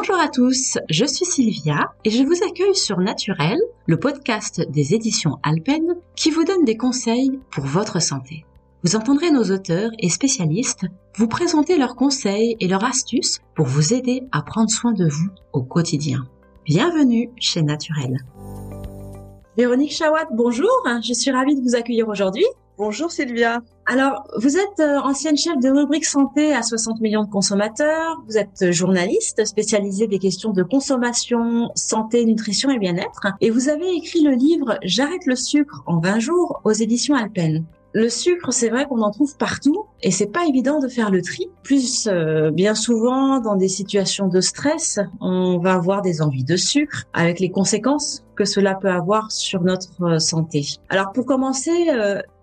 Bonjour à tous, je suis Sylvia et je vous accueille sur Naturel, le podcast des éditions Alpen qui vous donne des conseils pour votre santé. Vous entendrez nos auteurs et spécialistes vous présenter leurs conseils et leurs astuces pour vous aider à prendre soin de vous au quotidien. Bienvenue chez Naturel. Véronique Chawat, bonjour, je suis ravie de vous accueillir aujourd'hui. Bonjour Sylvia. Alors, vous êtes ancienne chef de rubrique santé à 60 millions de consommateurs, vous êtes journaliste spécialisée des questions de consommation, santé, nutrition et bien-être, et vous avez écrit le livre « J'arrête le sucre en 20 jours » aux éditions Alpen. Le sucre, c'est vrai qu'on en trouve partout et c'est pas évident de faire le tri. Plus, bien souvent, dans des situations de stress, on va avoir des envies de sucre avec les conséquences que cela peut avoir sur notre santé. Alors, pour commencer,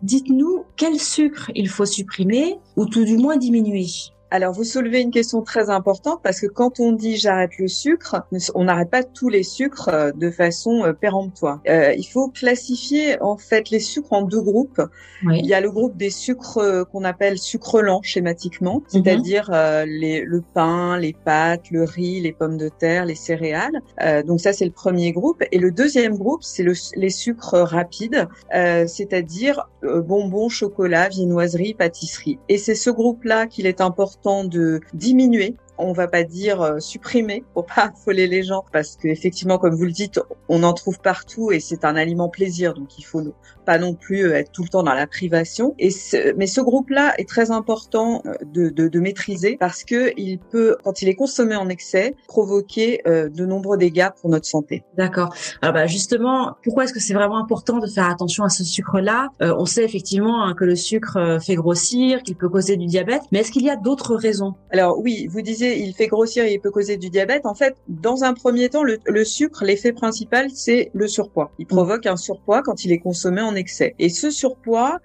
dites-nous quel sucre il faut supprimer ou tout du moins diminuer. Alors, vous soulevez une question très importante parce que quand on dit j'arrête le sucre, on n'arrête pas tous les sucres de façon péremptoire. Il faut classifier en fait les sucres en deux groupes. Oui. Il y a le groupe des sucres qu'on appelle sucres lents schématiquement, c'est-à-dire le pain, les pâtes, le riz, les pommes de terre, les céréales. Donc ça, c'est le premier groupe. Et le deuxième groupe, c'est les sucres rapides, c'est-à-dire bonbons, chocolat, viennoiserie, pâtisserie. Et c'est ce groupe-là qu'il est important de diminuer. On va pas dire supprimer pour pas affoler les gens parce que effectivement, comme vous le dites, on en trouve partout et c'est un aliment plaisir, donc il faut pas non plus être tout le temps dans la privation. Mais ce groupe-là est très important de maîtriser parce que il peut, quand il est consommé en excès, provoquer de nombreux dégâts pour notre santé. D'accord. Alors justement, pourquoi est-ce que c'est vraiment important de faire attention à ce sucre-là ? On sait effectivement que le sucre fait grossir, qu'il peut causer du diabète, mais est-ce qu'il y a d'autres raisons ? Alors oui, vous disiez il fait grossir et il peut causer du diabète. En fait, dans un premier temps, le sucre, l'effet principal, c'est le surpoids. Il provoque un surpoids quand il est consommé en excès. Et ce surpoids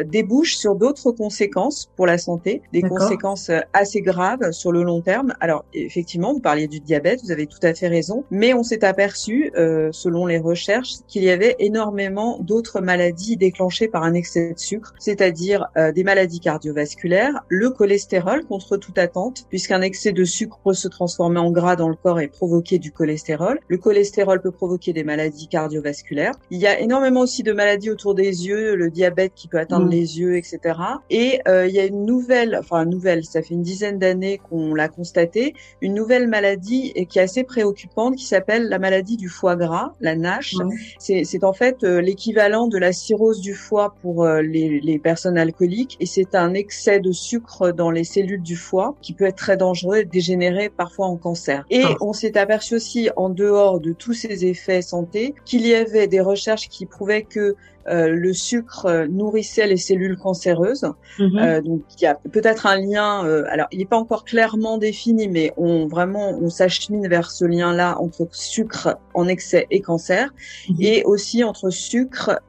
débouche sur d'autres conséquences pour la santé, des conséquences assez graves sur le long terme. Alors, effectivement, vous parliez du diabète, vous avez tout à fait raison, mais on s'est aperçu, selon les recherches, qu'il y avait énormément d'autres maladies déclenchées par un excès de sucre, c'est-à-dire des maladies cardiovasculaires, le cholestérol contre toute attente, puisqu'un excès de sucre peut se transformer en gras dans le corps et provoquer du cholestérol. Le cholestérol peut provoquer des maladies cardiovasculaires. Il y a énormément aussi de maladies autour des yeux, le diabète qui peut atteindre les yeux, etc. Et il y a une nouvelle, ça fait une dizaine d'années qu'on l'a constaté, une nouvelle maladie qui est assez préoccupante qui s'appelle la maladie du foie gras, la NASH. C'est en fait l'équivalent de la cirrhose du foie pour les personnes alcooliques et c'est un excès de sucre dans les cellules du foie qui peut être très dangereux et dégénérer parfois en cancer. Et on s'est aperçu aussi, en dehors de tous ces effets santé, qu'il y avait des recherches qui prouvaient que le sucre nourrissait les cellules cancéreuses. Donc il y a peut-être un lien, alors il n'est pas encore clairement défini, mais on s'achemine vers ce lien-là entre sucre en excès et cancer, et aussi entre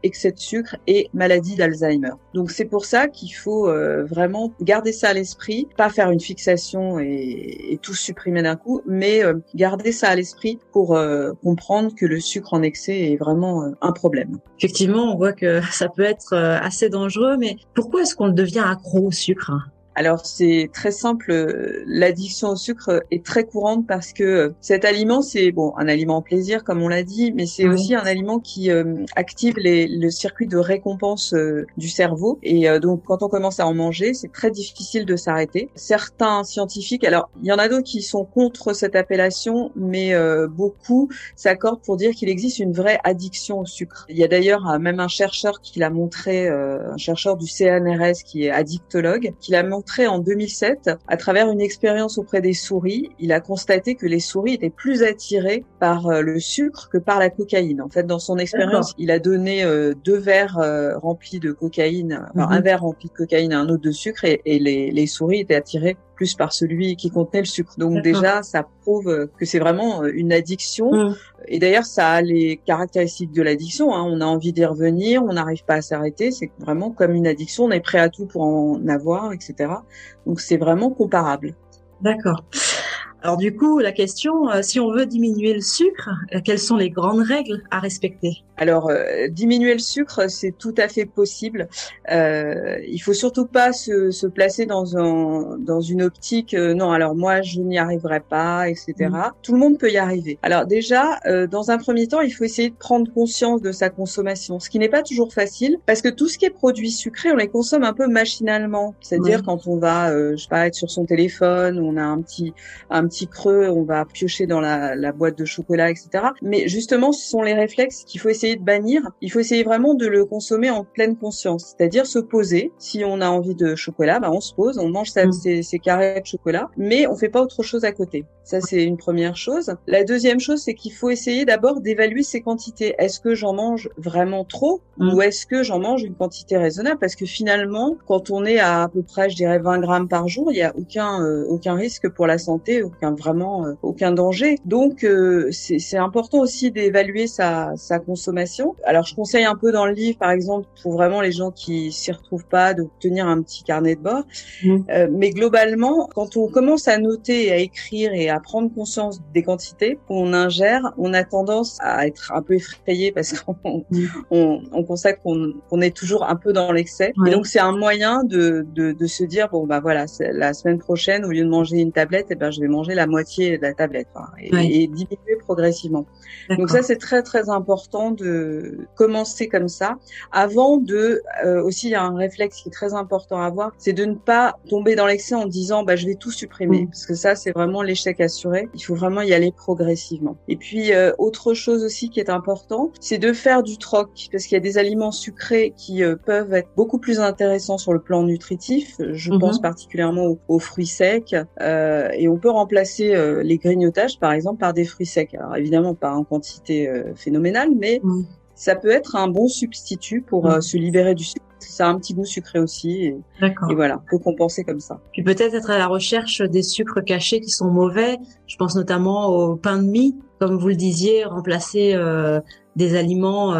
excès de sucre et maladie d'Alzheimer. Donc c'est pour ça qu'il faut vraiment garder ça à l'esprit, pas faire une fixation et tout supprimer d'un coup, mais garder ça à l'esprit pour comprendre que le sucre en excès est vraiment un problème. Effectivement, on voit que ça peut être assez dangereux, mais pourquoi est-ce qu'on devient accro au sucre ? Alors c'est très simple, l'addiction au sucre est très courante parce que cet aliment c'est un aliment plaisir comme on l'a dit, mais c'est aussi un aliment qui active le circuit de récompense du cerveau et donc quand on commence à en manger, c'est très difficile de s'arrêter. Certains scientifiques, alors il y en a d'autres qui sont contre cette appellation, mais beaucoup s'accordent pour dire qu'il existe une vraie addiction au sucre. Il y a d'ailleurs même un chercheur qui l'a montré, un chercheur du CNRS qui est addictologue, qui l'a montré en 2007, à travers une expérience auprès des souris, il a constaté que les souris étaient plus attirées par le sucre que par la cocaïne. En fait, dans son expérience, il a donné 2 verres remplis de cocaïne, un verre rempli de cocaïne et un autre de sucre, et les souris étaient attirées plus par celui qui contenait le sucre. Donc déjà, ça prouve que c'est vraiment une addiction. Et d'ailleurs, ça a les caractéristiques de l'addiction. On a envie d'y revenir, on n'arrive pas à s'arrêter. C'est vraiment comme une addiction. On est prêt à tout pour en avoir, etc. Donc c'est vraiment comparable. D'accord. Alors du coup, la question, si on veut diminuer le sucre, quelles sont les grandes règles à respecter ? Alors, diminuer le sucre, c'est tout à fait possible. Il faut surtout pas se placer dans une optique non. Alors moi, je n'y arriverai pas, etc. Tout le monde peut y arriver. Alors déjà, dans un premier temps, il faut essayer de prendre conscience de sa consommation, ce qui n'est pas toujours facile, parce que tout ce qui est produits sucrés, on les consomme un peu machinalement. C'est-à-dire quand on va, je sais pas, être sur son téléphone, on a un petit creux, on va piocher dans la boîte de chocolat, etc. Mais justement, ce sont les réflexes qu'il faut essayer de bannir. Il faut essayer vraiment de le consommer en pleine conscience, c'est-à-dire se poser. Si on a envie de chocolat, on se pose, on mange ses carrés de chocolat, mais on fait pas autre chose à côté. Ça, c'est une première chose. La deuxième chose, c'est qu'il faut essayer d'abord d'évaluer ses quantités. Est-ce que j'en mange vraiment trop ou est-ce que j'en mange une quantité raisonnable? Parce que finalement, quand on est à peu près, je dirais 20 grammes par jour, il y a aucun risque pour la santé, aucun danger. Donc, c'est important aussi d'évaluer sa consommation. Alors, je conseille un peu dans le livre, par exemple, pour vraiment les gens qui s'y retrouvent pas, de tenir un petit carnet de bord. Mais globalement, quand on commence à noter, à écrire et à prendre conscience des quantités qu'on ingère, on a tendance à être un peu effrayé parce qu'on constate qu'on est toujours un peu dans l'excès. Et donc, c'est un moyen de se dire, la semaine prochaine, au lieu de manger une tablette, je vais manger la moitié de la tablette, et diminuer progressivement. Donc ça, c'est très, très important de commencer comme ça. Avant aussi, il y a un réflexe qui est très important à avoir, c'est de ne pas tomber dans l'excès en disant, je vais tout supprimer. Parce que ça, c'est vraiment l'échec assuré. Il faut vraiment y aller progressivement. Et puis, autre chose aussi qui est important, c'est de faire du troc. Parce qu'il y a des aliments sucrés qui peuvent être beaucoup plus intéressants sur le plan nutritif. Je pense particulièrement aux fruits secs. Et on peut remplacer les grignotages, par exemple, par des fruits secs. Alors, évidemment, pas en quantité phénoménale, mais ça peut être un bon substitut pour se libérer du sucre. Ça a un petit goût sucré aussi. Et voilà, on peut compenser comme ça. Puis peut-être être à la recherche des sucres cachés qui sont mauvais. Je pense notamment au pain de mie. Comme vous le disiez, remplacer des aliments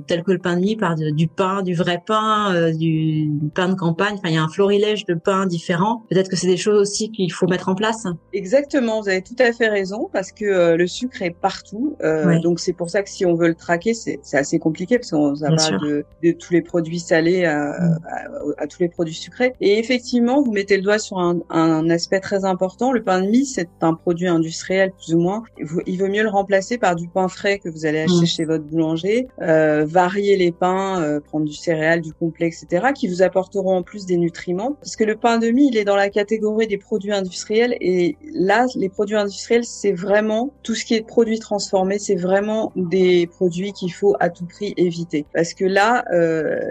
tels que le pain de mie par du pain, du vrai pain, du pain de campagne. Enfin, il y a un florilège de pains différents. Peut-être que c'est des choses aussi qu'il faut mettre en place. Exactement, vous avez tout à fait raison, parce que le sucre est partout. Donc c'est pour ça que si on veut le traquer, c'est assez compliqué, parce qu'on va de tous les produits salés à tous les produits sucrés. Et effectivement, vous mettez le doigt sur un aspect très important. Le pain de mie, c'est un produit industriel plus ou moins. Il vaut mieux le remplacer par du pain frais que vous allez acheter chez votre boulanger, varier les pains, prendre du céréal, du complet, etc., qui vous apporteront en plus des nutriments. Parce que le pain de mie, il est dans la catégorie des produits industriels, et là, les produits industriels, c'est vraiment tout ce qui est produits transformés, c'est vraiment des produits qu'il faut à tout prix éviter. Parce que là,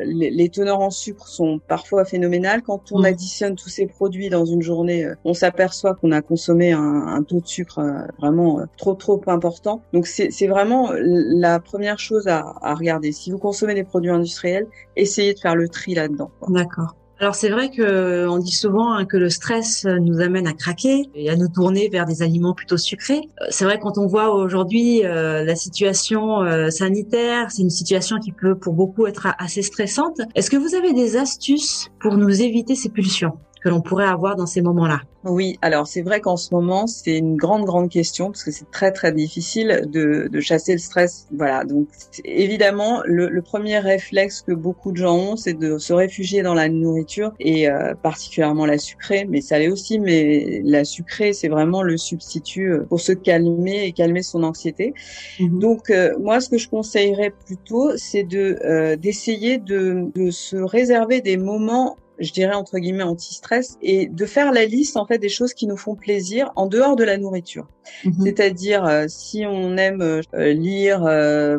les teneurs en sucre sont parfois phénoménales. Quand on additionne tous ces produits dans une journée, on s'aperçoit qu'on a consommé un taux de sucre vraiment trop important. Donc c'est vraiment la première chose à regarder. Si vous consommez des produits industriels, essayez de faire le tri là-dedans. D'accord. Alors c'est vrai que on dit souvent que le stress nous amène à craquer et à nous tourner vers des aliments plutôt sucrés. C'est vrai, quand on voit aujourd'hui la situation sanitaire, c'est une situation qui peut pour beaucoup être assez stressante. Est-ce que vous avez des astuces pour nous éviter ces pulsions que l'on pourrait avoir dans ces moments-là? Oui, alors c'est vrai qu'en ce moment, c'est une grande question, parce que c'est très très difficile de chasser le stress. Voilà, donc évidemment, le premier réflexe que beaucoup de gens ont, c'est de se réfugier dans la nourriture, et particulièrement la sucrée, mais ça l'est aussi, mais la sucrée, c'est vraiment le substitut pour se calmer et calmer son anxiété. Donc moi, ce que je conseillerais plutôt, c'est d'essayer de se réserver des moments, je dirais entre guillemets anti-stress, et de faire la liste en fait des choses qui nous font plaisir en dehors de la nourriture. C'est-à-dire si on aime lire,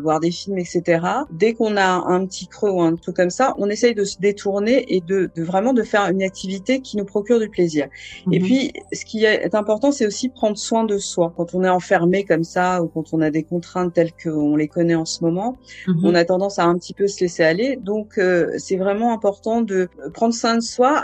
voir des films, etc. Dès qu'on a un petit creux ou un truc comme ça, on essaye de se détourner et de vraiment de faire une activité qui nous procure du plaisir. Et puis ce qui est important, c'est aussi prendre soin de soi. Quand on est enfermé comme ça, ou quand on a des contraintes telles qu'on les connaît en ce moment, on a tendance à un petit peu se laisser aller. Donc c'est vraiment important de prendre soin de soi,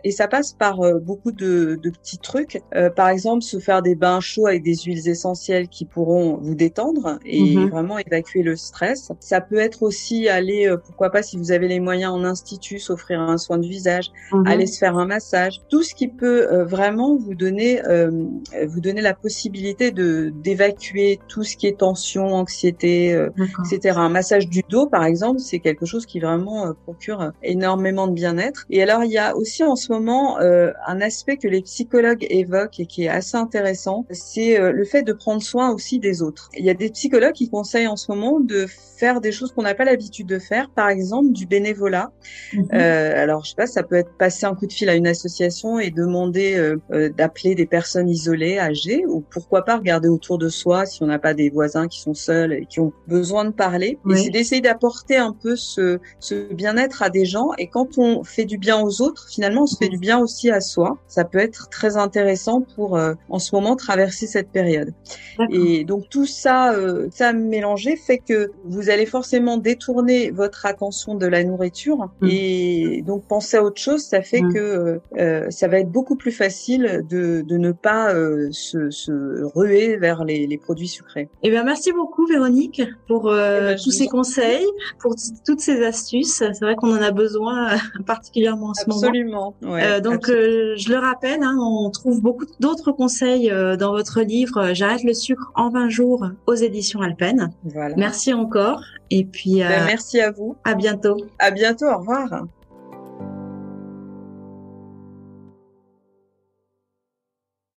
et ça passe par beaucoup de petits trucs. Par exemple, se faire des bains chauds avec des huiles essentielles qui pourront vous détendre et vraiment évacuer le stress. Ça peut être aussi aller, pourquoi pas, si vous avez les moyens, en institut, s'offrir un soin de visage, aller se faire un massage. Tout ce qui peut vraiment vous donner la possibilité d'évacuer tout ce qui est tension, anxiété, etc. Un massage du dos, par exemple, c'est quelque chose qui vraiment procure énormément de bien-être. Et alors, il y a aussi en ce moment un aspect que les psychologues évoquent et qui est assez intéressant, c'est le fait de prendre soin aussi des autres. Il y a des psychologues qui conseillent en ce moment de faire des choses qu'on n'a pas l'habitude de faire, par exemple du bénévolat. Alors, je sais pas, ça peut être passer un coup de fil à une association et demander d'appeler des personnes isolées, âgées, ou pourquoi pas regarder autour de soi si on n'a pas des voisins qui sont seuls et qui ont besoin de parler. Et c'est d'essayer d'apporter un peu ce bien-être à des gens. Et quand on fait du bien aux autres, finalement, on se fait du bien aussi à soi. Ça peut être très intéressant pour, en ce moment, traverser cette période. Et donc tout ça, ça mélangé fait que vous allez forcément détourner votre attention de la nourriture et donc penser à autre chose. Ça fait que ça va être beaucoup plus facile de ne pas se ruer vers les produits sucrés. Eh bien, merci beaucoup Véronique pour tous ces conseils, pour toutes ces astuces. C'est vrai qu'on en a besoin particulièrement en ce moment. Absolument. Ouais, donc, je le rappelle, on trouve beaucoup d'autres conseils dans votre livre J'arrête le sucre en 20 jours aux éditions Alpen. Voilà. Merci encore. Et puis, merci à vous. À bientôt. À bientôt. Au revoir.